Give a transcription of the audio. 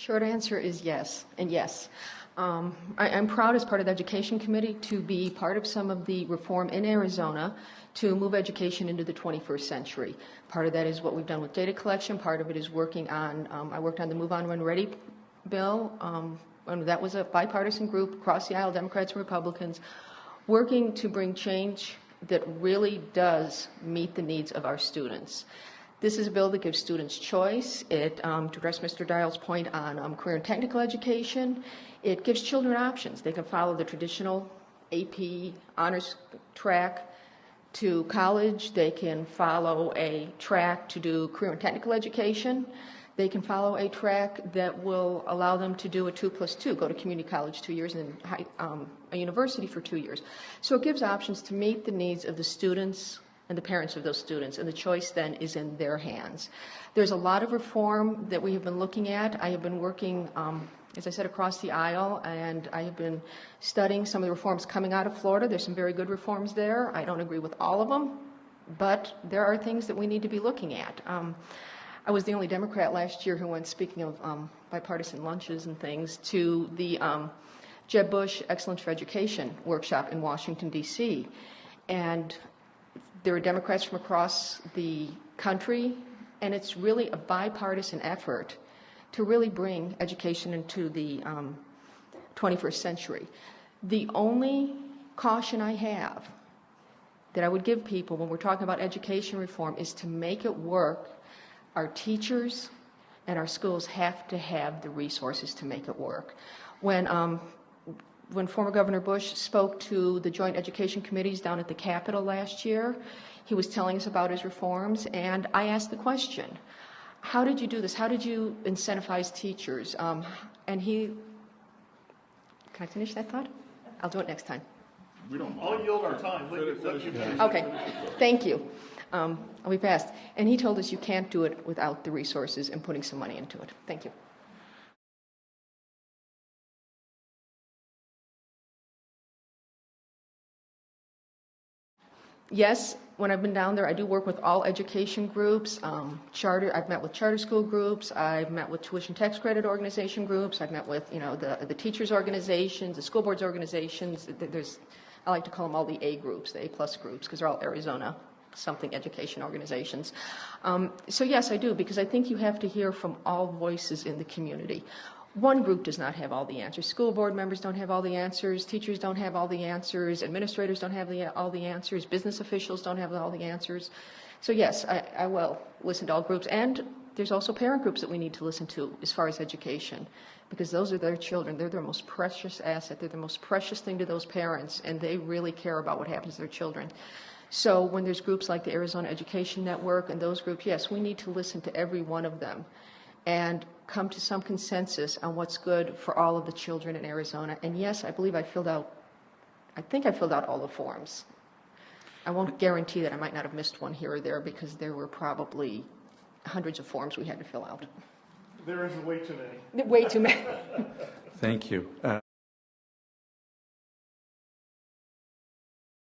Short answer is yes, and yes. I'm proud as part of the Education Committee to be part of some of the reform in Arizona to move education into the 21st century. Part of that is what we've done with data collection. Part of it is working on, I worked on the Move On When Ready bill, and that was a bipartisan group across the aisle, Democrats and Republicans, working to bring change that really does meet the needs of our students. This is a bill that gives students choice. It, to address Mr. Dial's point on career and technical education, it gives children options. They can follow the traditional AP honors track to college. They can follow a track to do career and technical education. They can follow a track that will allow them to do a 2+2, go to community college 2 years and a university for 2 years. So it gives options to meet the needs of the students and the parents of those students, and the choice then is in their hands. There's a lot of reform that we have been looking at. I have been working, as I said, across the aisle, and I have been studying some of the reforms coming out of Florida. There's some very good reforms there. I don't agree with all of them, but there are things that we need to be looking at. I was the only Democrat last year who went, speaking of bipartisan lunches and things, to the Jeb Bush Excellence for Education workshop in Washington, D.C., and there are Democrats from across the country, and it's really a bipartisan effort to really bring education into the 21st century. The only caution I have that I would give people when we're talking about education reform is to make it work. Our teachers and our schools have to have the resources to make it work. When former Governor Bush spoke to the Joint Education Committees down at the Capitol last year, he was telling us about his reforms, and I asked the question, how did you do this? How did you incentivize teachers? And he, can I finish that thought? I'll do it next time. I'll yield our time. Okay, thank you. I'll be fast. And he told us you can't do it without the resources and putting some money into it. Thank you. Yes, when I've been down there, I do work with all education groups. I've met with charter school groups. I've met with tuition tax credit organization groups. I've met with, the teachers organizations, the school boards organizations. I like to call them all the A groups, the A+ groups, because they're all Arizona something education organizations. So yes, I do, because I think you have to hear from all voices in the community. One group does not have all the answers. School board members don't have all the answers. Teachers don't have all the answers. Administrators don't have all the answers. Business officials don't have all the answers. So yes, I will listen to all groups. And there's also parent groups that we need to listen to as far as education, because those are their children. They're their most precious asset. They're the most precious thing to those parents, and they really care about what happens to their children. So when there's groups like the Arizona Education Network and those groups, yes, we need to listen to every one of them and come to some consensus on what's good for all of the children in Arizona. And yes, I think I filled out all the forms. I won't guarantee that I might not have missed one here or there, because there were probably hundreds of forms we had to fill out. There is way too many. Way too many. Thank you.